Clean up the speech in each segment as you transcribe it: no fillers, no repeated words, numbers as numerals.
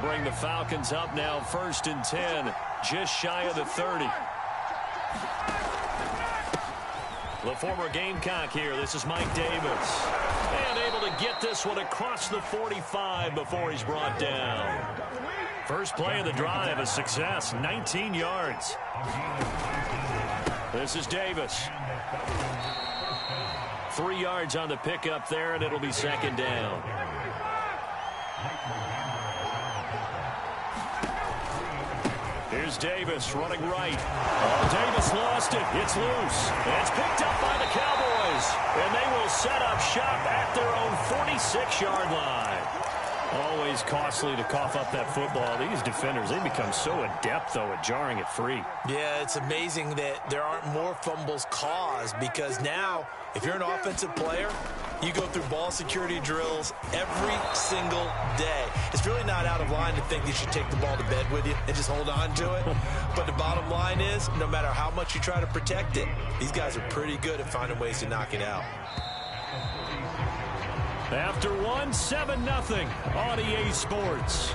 bring the Falcons up now 1st and 10, just shy of the 30. The former Gamecock here. This is Mike Davis. And able to get this one across the 45 before he's brought down. First play of the drive, a success, 19 yards. This is Davis. 3 yards on the pickup there, and it'll be 2nd down. Here's Davis running right. Oh, Davis lost it. It's loose. It's picked up by the Cowboys. And they will set up shop at their own 46-yard line. Always costly to cough up that football. These defenders, they become so adept, though, at jarring it free. Yeah, it's amazing that there aren't more fumbles caused, because now, if you're an offensive player, you go through ball security drills every single day. It's really not out of line to think you should take the ball to bed with you and just hold on to it. But the bottom line is, no matter how much you try to protect it, these guys are pretty good at finding ways to knock it out. After 7-0 on EA Sports.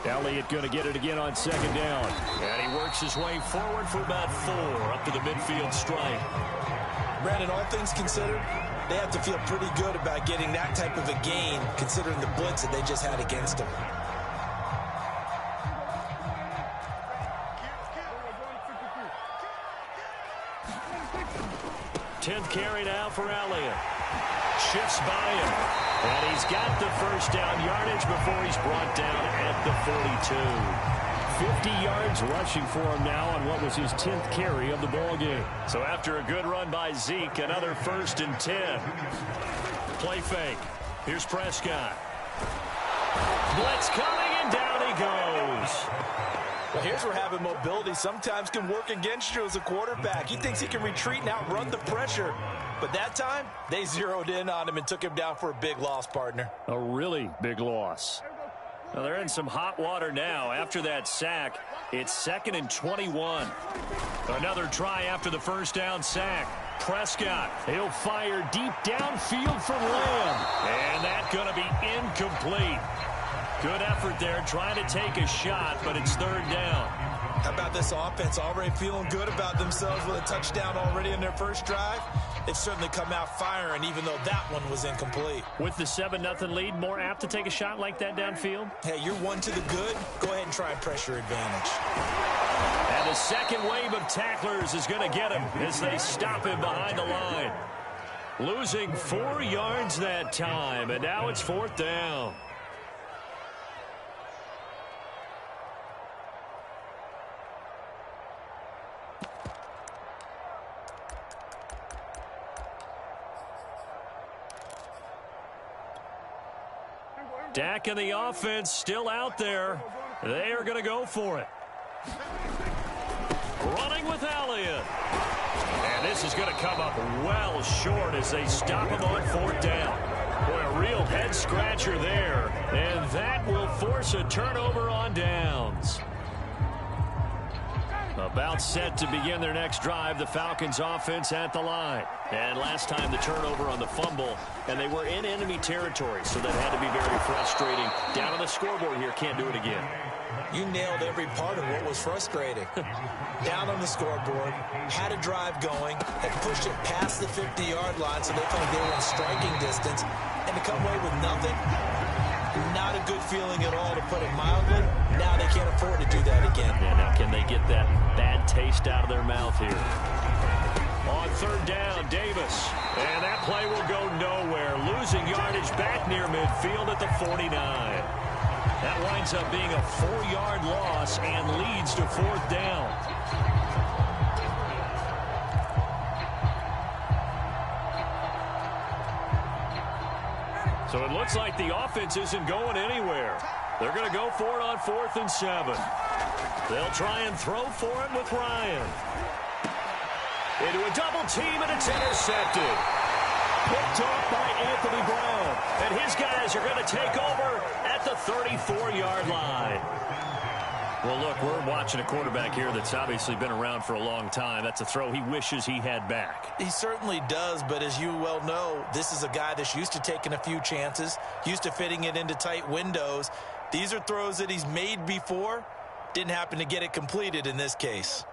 Elliott going to get it again on 2nd down. And he works his way forward for about 4 up to the midfield stripe. Brandon, all things considered, they have to feel pretty good about getting that type of a gain, considering the blitz that they just had against them. Tenth carry now for Elliott. Shifts by him. And he's got the 1st down yardage before he's brought down at the 42. 50 yards rushing for him now on what was his 10th carry of the ball game. So after a good run by Zeke, another 1st and 10. Play fake. Here's Prescott. Blitz coming, and down he goes. Well, here's where having mobility sometimes can work against you as a quarterback. He thinks he can retreat and outrun the pressure. But that time, they zeroed in on him and took him down for a big loss, partner. A really big loss. Well, they're in some hot water now. After that sack, it's 2nd and 21. Another try after the 1st down sack. Prescott, he'll fire deep downfield for Lamb. And that's going to be incomplete. Good effort there, trying to take a shot, but it's 3rd down. How about this offense already feeling good about themselves with a touchdown already in their first drive? They've certainly come out firing, even though that one was incomplete. With the 7-0 lead, more apt to take a shot like that downfield? Hey, you're 1 to the good. Go ahead and try and pressure advantage. And the second wave of tacklers is going to get him as they stop him behind the line. Losing 4 yards that time, and now it's 4th down. Dak and the offense still out there. They are going to go for it. Running with Elliott. And this is going to come up well short as they stop him on 4th down. Boy, a real head-scratcher there. And that will force a turnover on downs. About set to begin their next drive, the Falcons offense at the line. And last time the turnover on the fumble, and they were in enemy territory, so that had to be very frustrating. Down on the scoreboard here, can't do it again. You nailed every part of what was frustrating. Down on the scoreboard, had a drive going, had pushed it past the 50-yard line, so they felt like they were in striking distance, and to come away with nothing, not a good feeling at all, to put it mildly. Now they can't afford to do that again. Yeah, now can they get that bad taste out of their mouth here? On 3rd down, Davis. And that play will go nowhere. Losing yardage back near midfield at the 49. That winds up being a 4-yard loss and leads to 4th down. So it looks like the offense isn't going anywhere. They're going to go for it on 4th and 7. They'll try and throw for it with Ryan. Into a double team, and it's intercepted. Picked off by Anthony Brown. And his guys are going to take over at the 34-yard line. Well, look, we're watching a quarterback here that's obviously been around for a long time. That's a throw he wishes he had back. He certainly does, but as you well know, this is a guy that's used to taking a few chances, used to fitting it into tight windows. These are throws that he's made before. Didn't happen to get it completed in this case.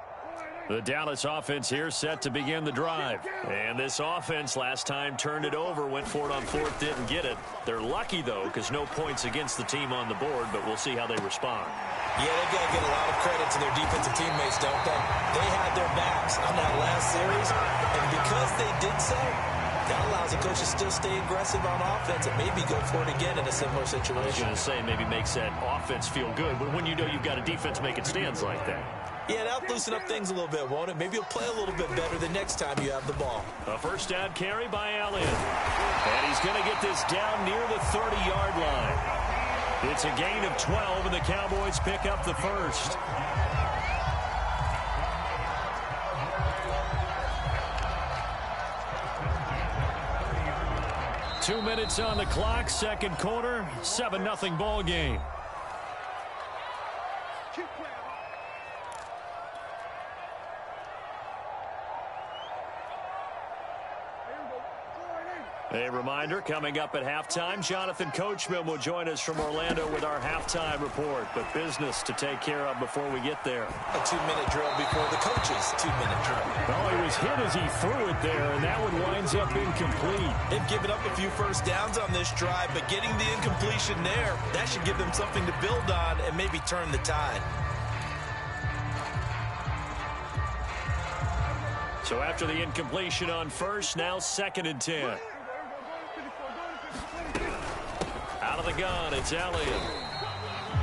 The Dallas offense here set to begin the drive. And this offense last time turned it over, went for it on fourth, didn't get it. They're lucky, though, because no points against the team on the board, but we'll see how they respond. Yeah, they've got to get a lot of credit to their defensive teammates, don't they? They had their backs on that last series, and because they did so, that allows the coach to still stay aggressive on offense and maybe go for it again in a similar situation. I was going to say maybe makes that offense feel good, but when you know you've got a defense making stands like that. Yeah, that'll loosen up things a little bit, won't it? Maybe you'll play a little bit better the next time you have the ball. A first down carry by Elliott. And he's going to get this down near the 30-yard line. It's a gain of 12, and the Cowboys pick up the first. Two minutes on the clock, second quarter, 7-0 ball game. A reminder, coming up at halftime, Jonathan Coachman will join us from Orlando with our halftime report. But business to take care of before we get there. A 2-minute drill before the coach's 2-minute drill. Oh, he was hit as he threw it there, and that one winds up incomplete. They've given up a few first downs on this drive, but getting the incompletion there, that should give them something to build on and maybe turn the tide. So after the incompletion on first, now 2nd and 10. Out of the gun, it's Elliott.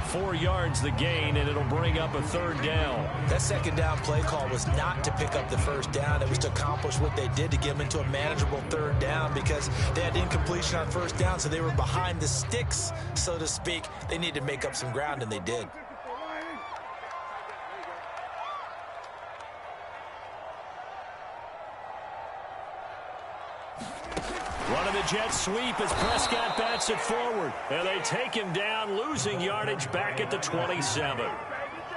4 yards the gain, and it'll bring up a third down. That second down play call was not to pick up the first down. It was to accomplish what they did to get them into a manageable third down because they had incompletion on first down, so they were behind the sticks, so to speak. They needed to make up some ground, and they did. Running the jet sweep as Prescott bats it forward. And they take him down, losing yardage back at the 27.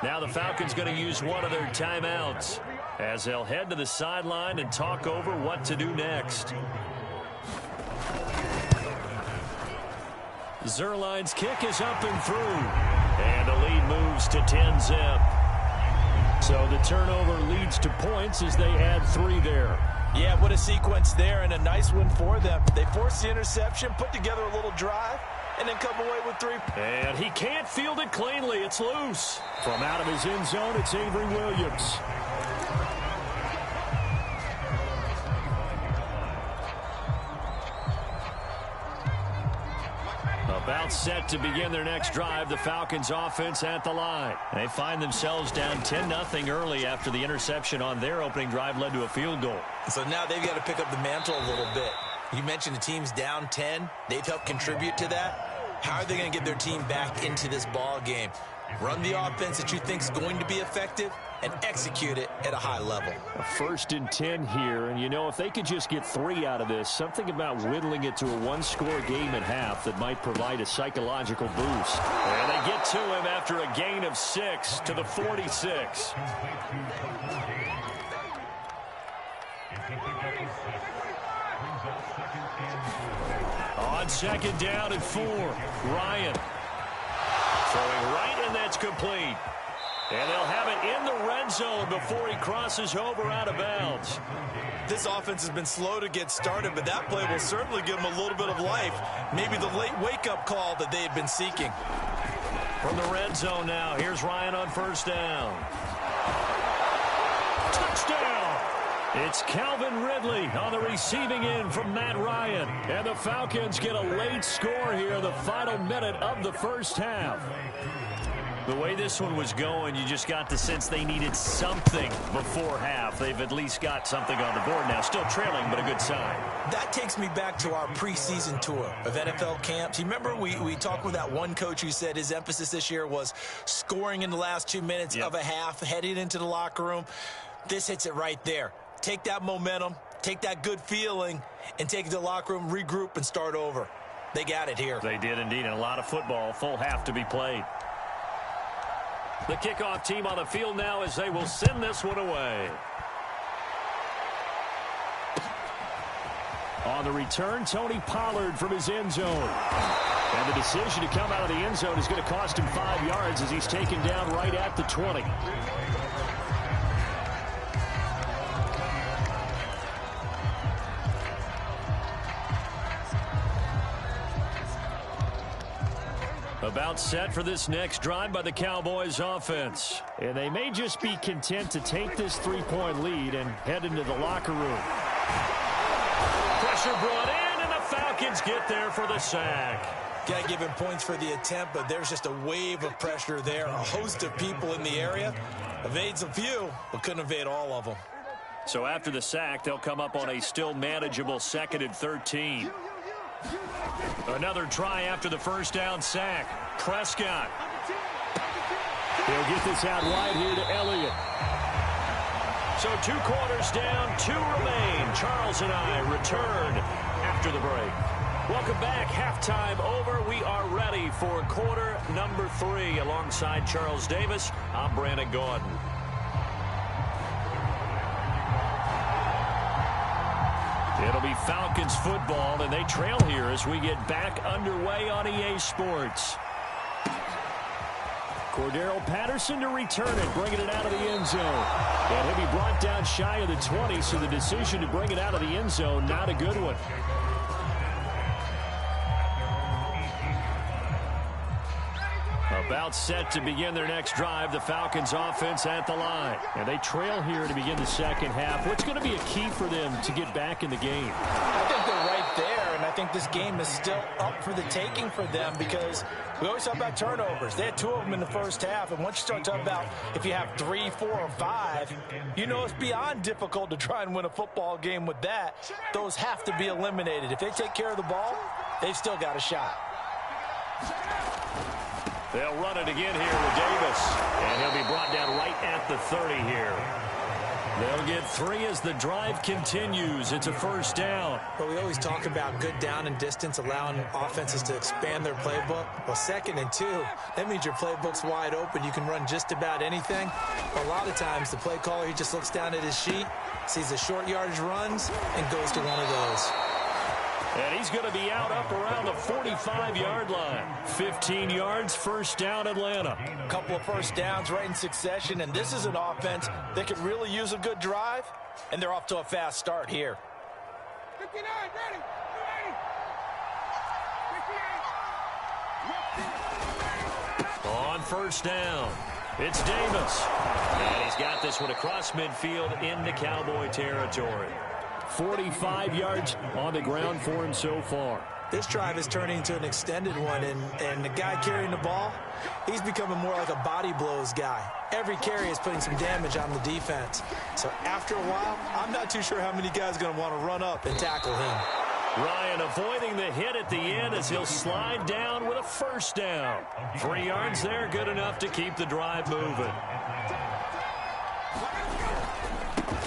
Now the Falcons going to use one of their timeouts as they'll head to the sideline and talk over what to do next. Zerline's kick is up and through. And the lead moves to 10-zip. So the turnover leads to points as they add 3 there. Yeah, what a sequence there, and a nice one for them. They forced the interception, put together a little drive, and then come away with 3. And he can't field it cleanly. It's loose. From out of his end zone, it's Avery Williams. About set to begin their next drive, the Falcons offense at the line. They find themselves down 10-0 early after the interception on their opening drive led to a field goal. So now they've got to pick up the mantle a little bit. You mentioned the team's down 10. They've helped contribute to that. How are they going to get their team back into this ball game? Run the offense that you think is going to be effective and execute it at a high level. A 1st and 10 here, and you know, if they could just get 3 out of this, something about whittling it to a 1-score game at half that might provide a psychological boost. And they get to him after a gain of 6 to the 46. On 2nd down and 4, Ryan. Throwing right, and that's complete. And they'll have it in the red zone before he crosses over out of bounds. This offense has been slow to get started, but that play will certainly give them a little bit of life. Maybe the late wake-up call that they had been seeking. From the red zone now, here's Ryan on 1st down. Touchdown! It's Calvin Ridley on the receiving end from Matt Ryan. And the Falcons get a late score here, the final minute of the first half. The way this one was going, you just got the sense they needed something before half. They've at least got something on the board now. Still trailing, but a good sign. That takes me back to our preseason tour of NFL camps. You remember we talked with that one coach who said his emphasis this year was scoring in the last 2 minutes of a half, heading into the locker room. This hits it right there. Take that momentum, take that good feeling, and take it to the locker room, regroup, and start over. They got it here. They did indeed, and a lot of football, full half to be played. The kickoff team on the field now as they will send this one away. On the return, Tony Pollard from his end zone. And the decision to come out of the end zone is going to cost him 5 yards as he's taken down right at the 20. About set for this next drive by the Cowboys offense. And they may just be content to take this 3-point lead and head into the locker room. Pressure brought in, and the Falcons get there for the sack. Got to give him points for the attempt, but there's just a wave of pressure there. A host of people in the area. Evades a few, but couldn't evade all of them. So after the sack, they'll come up on a still manageable 2nd and 13. Another try after the first down sack. Prescott. He'll get this out wide here to Elliott. So 2 quarters down, 2 remain. Charles and I return after the break. Welcome back. Halftime over. We are ready for quarter number 3. Alongside Charles Davis, I'm Brandon Gordon. It'll be Falcons football, and they trail here as we get back underway on EA Sports. Cordero Patterson to return it, bringing it out of the end zone. And he'll be brought down shy of the 20, so the decision to bring it out of the end zone, not a good one. About set to begin their next drive, the Falcons offense at the line. And they trail here to begin the second half. What's going to be a key for them to get back in the game? I think they're right there, and I think this game is still up for the taking for them because we always talk about turnovers. They had 2 of them in the first half, and once you start talking about if you have 3, 4, or 5, you know it's beyond difficult to try and win a football game with that. Those have to be eliminated. If they take care of the ball, they've still got a shot. They'll run it again here with Davis. And he'll be brought down right at the 30 here. They'll get 3 as the drive continues. It's a first down. But we always talk about good down and distance, allowing offenses to expand their playbook. Well, 2nd and 2, that means your playbook's wide open. You can run just about anything. A lot of times, the play caller, he just looks down at his sheet, sees the short yardage runs, and goes to one of those. And he's going to be out up around the 45-yard line. 15 yards, first down, Atlanta. A couple of first downs right in succession, and this is an offense that could really use a good drive, and they're off to a fast start here. 59, ready, On first down, it's Davis. And he's got this one across midfield into Cowboy territory. 45 yards on the ground for him so far. This drive is turning into an extended one, and the guy carrying the ball, he's becoming more like a body blows guy. Every carry is putting some damage on the defense. So after a while, I'm not too sure how many guys are going to want to run up and tackle him. Ryan avoiding the hit at the end as he'll slide down with a first down. 3 yards there, good enough to keep the drive moving.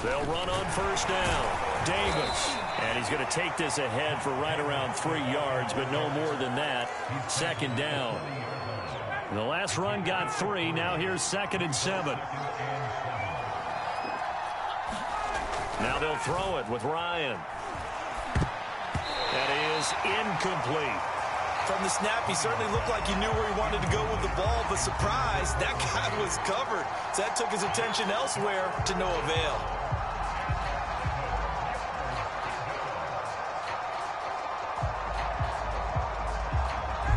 They'll run on first down. Davis. And he's going to take this ahead for right around 3 yards, but no more than that. 2nd down. The last run got 3. Now here's 2nd and 7. Now they'll throw it with Ryan. That is incomplete. From the snap, he certainly looked like he knew where he wanted to go with the ball, but surprise, that guy was covered. So that took his attention elsewhere to no avail.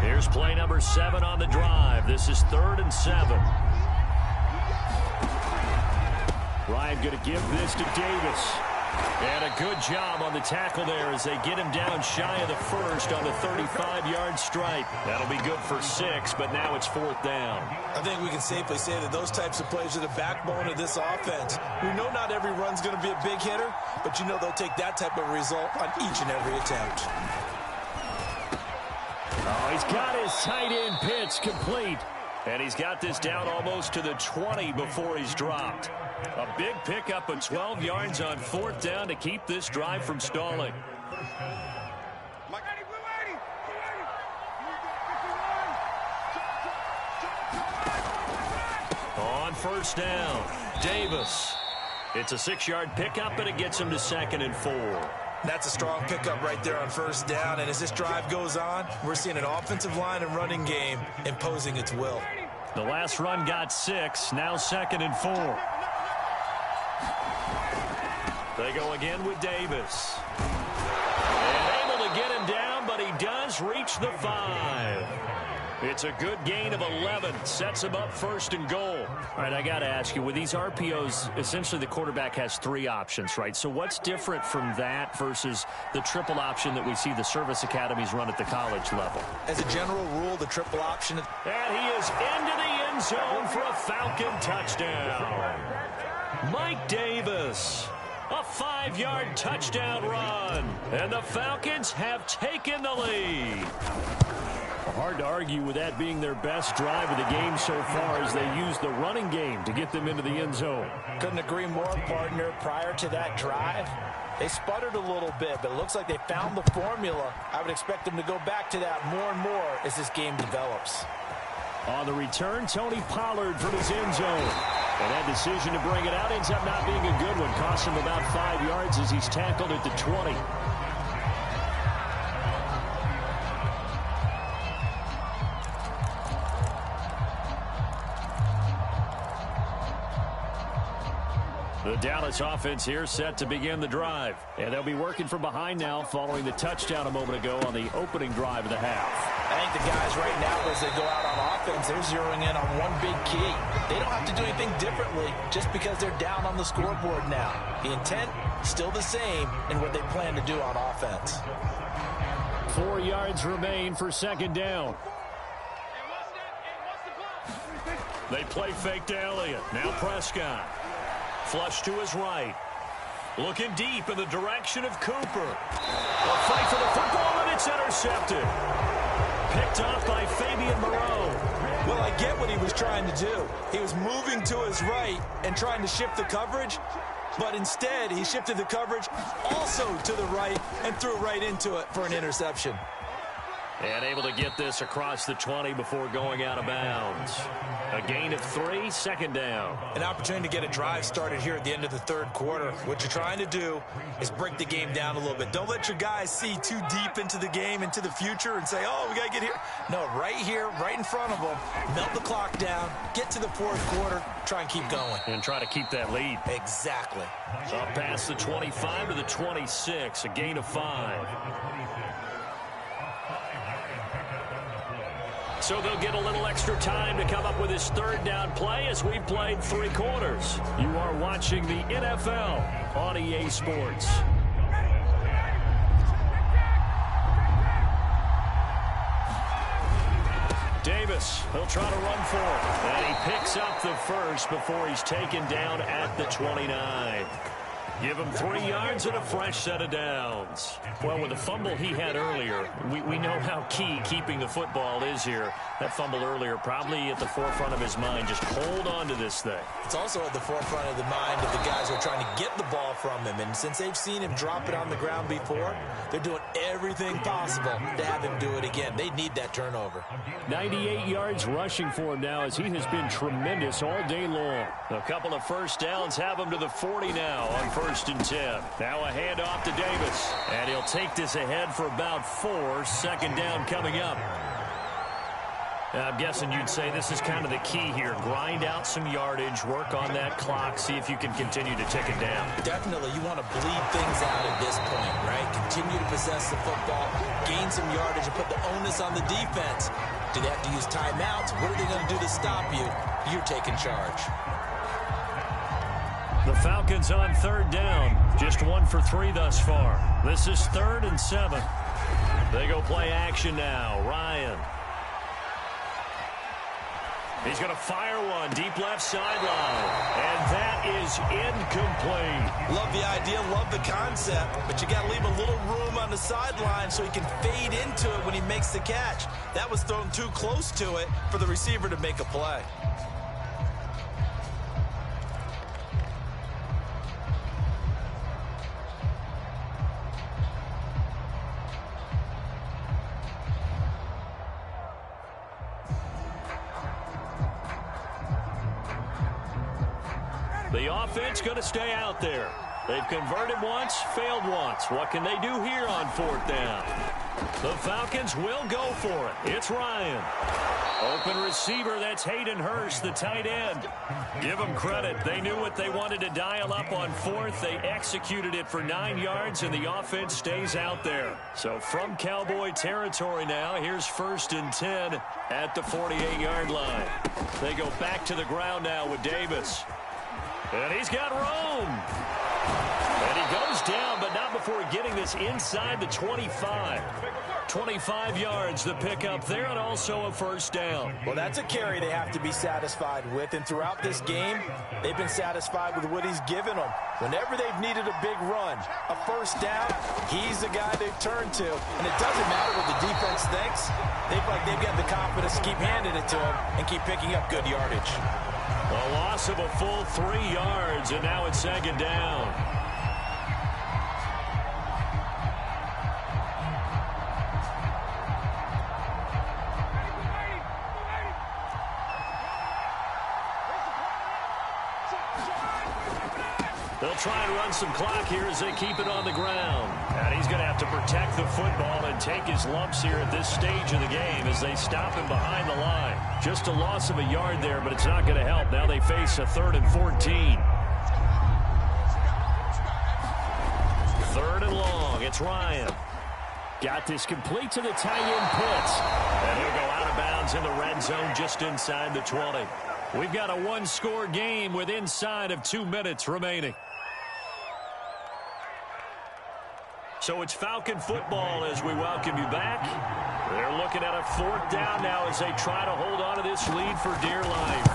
Here's play number 7 on the drive. This is 3rd and 7. Ryan going to give this to Davis. And a good job on the tackle there as they get him down shy of the first on the 35-yard stripe. That'll be good for 6, but now it's 4th down. I think we can safely say that those types of plays are the backbone of this offense. We know not every run's going to be a big hitter, but you know they'll take that type of result on each and every attempt. Oh, he's got his tight end pitch complete. And he's got this down almost to the 20 before he's dropped. A big pickup of 12 yards on 4th down to keep this drive from stalling. first down. Davis. It's a 6-yard pickup, and it gets him to 2nd and 4. That's a strong pickup right there on first down. And as this drive goes on, we're seeing an offensive line and running game imposing its will. The last run got 6. Now 2nd and 4. They go again with Davis. And able to get him down, but he does reach the 5. It's a good gain of 11. Sets him up 1st and goal. All right, I got to ask you, with these RPOs, essentially the quarterback has 3 options, right? So what's different from that versus the triple option that we see the service academies run at the college level? As a general rule, the triple option. And he is into the end zone for a Falcon touchdown. Mike Davis. A 5-yard touchdown run. And the Falcons have taken the lead. Hard to argue with that being their best drive of the game so far as they use the running game to get them into the end zone. Couldn't agree more, partner. Prior to that drive, they sputtered a little bit, but it looks like they found the formula. I would expect them to go back to that more and more as this game develops. On the return, Tony Pollard from his end zone. And that decision to bring it out ends up not being a good one. Cost him about 5 yards as he's tackled at the 20. The Dallas offense here set to begin the drive. And they'll be working from behind now following the touchdown a moment ago on the opening drive of the half. I think the guys right now, as they go out on offense, they're zeroing in on one big key. They don't have to do anything differently just because they're down on the scoreboard now. The intent, still the same in what they plan to do on offense. 4 yards remain for 2nd down. They play fake to Elliott. Now Prescott. Flush to his right. Looking deep in the direction of Cooper. A fight for the football, and it's intercepted. Picked off by Fabian Moreau. Well, I get what he was trying to do. He was moving to his right and trying to shift the coverage, but instead he shifted the coverage also to the right and threw right into it for an interception. And able to get this across the 20 before going out of bounds. A gain of 3, 2nd down. An opportunity to get a drive started here at the end of the 3rd quarter. What you're trying to do is break the game down a little bit. Don't let your guys see too deep into the game, into the future, and say, oh, we got to get here. No, right here, right in front of them. Melt the clock down, get to the 4th quarter, try and keep going. And try to keep that lead. Exactly. Up past the 25 to the 26, a gain of 5. So they'll get a little extra time to come up with his 3rd down play as we've played 3 quarters. You are watching the NFL on EA Sports. Davis, he'll try to run for it. And he picks up the first before he's taken down at the 29. Give him 3 yards and a fresh set of downs. Well, with the fumble he had earlier, we know how key keeping the football is here. That fumble earlier probably at the forefront of his mind. Just hold on to this thing. It's also at the forefront of the mind of the guys who are trying to get the ball from him. And since they've seen him drop it on the ground before, they're doing everything possible to have him do it again. They need that turnover. 98 yards rushing for him now as he has been tremendous all day long. A couple of first downs have him to the 40 now on 1st and 10. Now a handoff to Davis. And he'll take this ahead for about 4. 2nd down coming up. I'm guessing you'd say this is kind of the key here. Grind out some yardage, work on that clock, see if you can continue to tick it down. Definitely, you want to bleed things out at this point, right? Continue to possess the football, gain some yardage, and put the onus on the defense. Do they have to use timeouts? What are they going to do to stop you? You're taking charge. The Falcons on 3rd down. Just 1 for 3 thus far. This is 3rd and 7. They go play action now. Ryan. He's going to fire one deep left sideline. And that is incomplete. Love the idea, love the concept, but you got to leave a little room on the sideline so he can fade into it when he makes the catch. That was thrown too close to it for the receiver to make a play. The offense going to stay out there. They've converted once, failed once. What can they do here on 4th down? The Falcons will go for it. It's Ryan. Open receiver, that's Hayden Hurst, the tight end. Give them credit. They knew what they wanted to dial up on 4th. They executed it for 9 yards, and the offense stays out there. So from Cowboy territory now, here's 1st and 10 at the 48-yard line. They go back to the ground now with Davis. And he's got room. And he goes down, but not before getting this inside the 25. 25 yards the pickup there, and also a 1st down. Well, that's a carry they have to be satisfied with, and throughout this game, they've been satisfied with what he's given them. Whenever they've needed a big run, a 1st down, he's the guy they've turned to. And it doesn't matter what the defense thinks. They've got the confidence to keep handing it to him and keep picking up good yardage. A loss of a full 3 yards, and now it's 2nd down. They'll try and run some clock here as they keep it on the ground. And he's going to have to protect the football and take his lumps here at this stage of the game as they stop him behind the line. Just a loss of a yard there, but it's not going to help. Now they face a 3rd and 14. 3rd and long. It's Ryan. Got this complete to the tight end Pitts. And he'll go out of bounds in the red zone just inside the 20. We've got a 1-score game with inside of 2 minutes remaining. So it's Falcon football as we welcome you back. They're looking at a 4th down now as they try to hold on to this lead for dear life.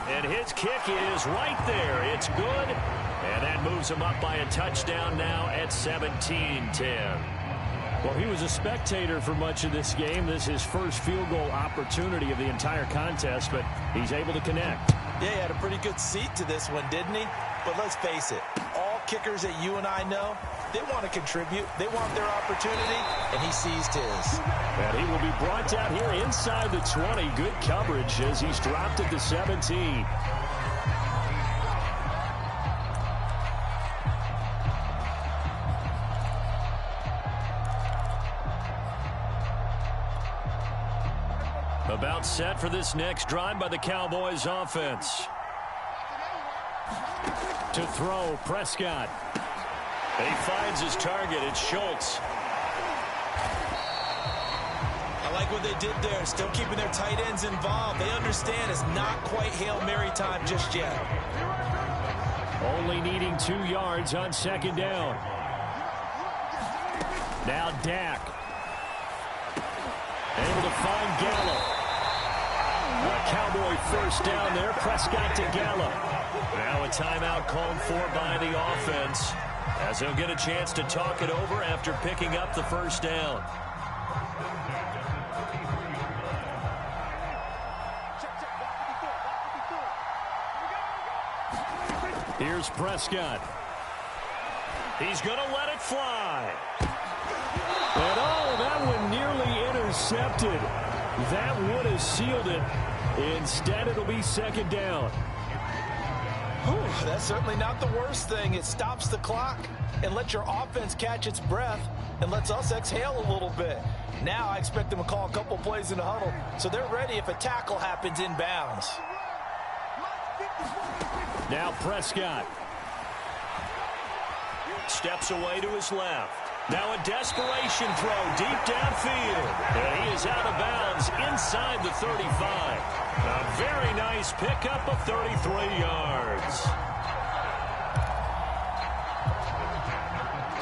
And his kick is right there. It's good. And that moves him up by a touchdown now at 17-10. Well, he was a spectator for much of this game. This is his first field goal opportunity of the entire contest, but he's able to connect. Yeah, he had a pretty good seat to this one, didn't he? But let's face it, all kickers that you and I know, they want to contribute. They want their opportunity, and he seized his. And he will be brought down here inside the 20. Good coverage as he's dropped at the 17. About set for this next drive by the Cowboys offense. To throw, Prescott. And he finds his target. It's Schultz. I like what they did there. Still keeping their tight ends involved. They understand it's not quite Hail Mary time just yet. Only needing 2 yards on 2nd down. Now Dak. Able to find Gallup. A Cowboy 1st down there. Prescott to Gallup. Now a timeout called for by the offense as they'll get a chance to talk it over after picking up the 1st down. Here's Prescott. He's going to let it fly. And oh, that one nearly intercepted. That would have sealed it. Instead, it'll be 2nd down. Whew, that's certainly not the worst thing. It stops the clock and lets your offense catch its breath and lets us exhale a little bit. Now I expect them to call a couple plays in the huddle so they're ready if a tackle happens inbounds. Now Prescott. Steps away to his left. Now a desperation throw deep downfield. And he is out of bounds inside the 35. A very nice pickup of 33 yards.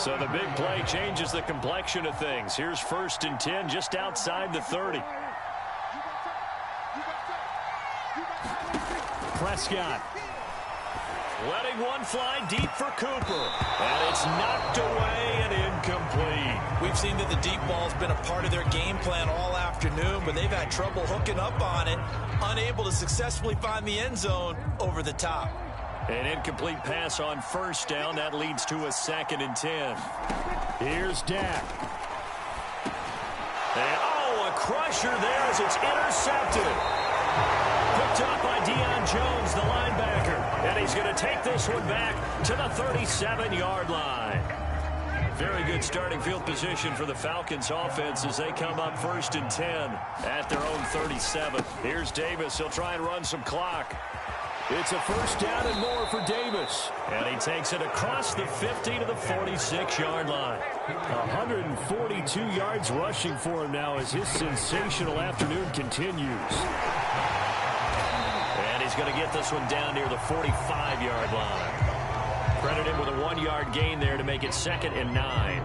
So the big play changes the complexion of things. Here's 1st and 10 just outside the 30. Prescott. Letting one fly deep for Cooper. And it's knocked away and incomplete. We've seen that the deep ball's been a part of their game plan all afternoon, but they've had trouble hooking up on it, unable to successfully find the end zone over the top. An incomplete pass on 1st down. That leads to a 2nd and 10. Here's Dak. And, oh, a crusher there as it's intercepted. Picked up by Deion Jones, the linebacker. he's going to take this one back to the 37-yard line. Very good starting field position for the Falcons offense as they come up 1st and 10 at their own 37. Here's Davis. He'll try and run some clock. It's a 1st down and more for Davis. And he takes it across the 50 to the 46-yard line. 142 yards rushing for him now as his sensational afternoon continues. And he's going to get this one down near the 45-yard line. Credit him with a 1-yard gain there to make it 2nd and 9.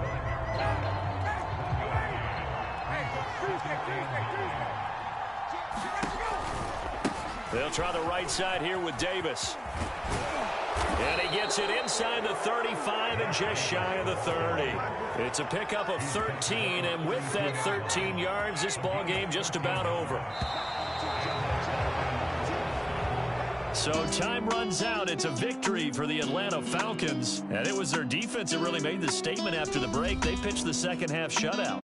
They'll try the right side here with Davis. And he gets it inside the 35 and just shy of the 30. It's a pickup of 13, and with that 13 yards, this ball game just about over. So time runs out. It's a victory for the Atlanta Falcons. And it was their defense that really made the statement after the break. They pitched the second half shutout.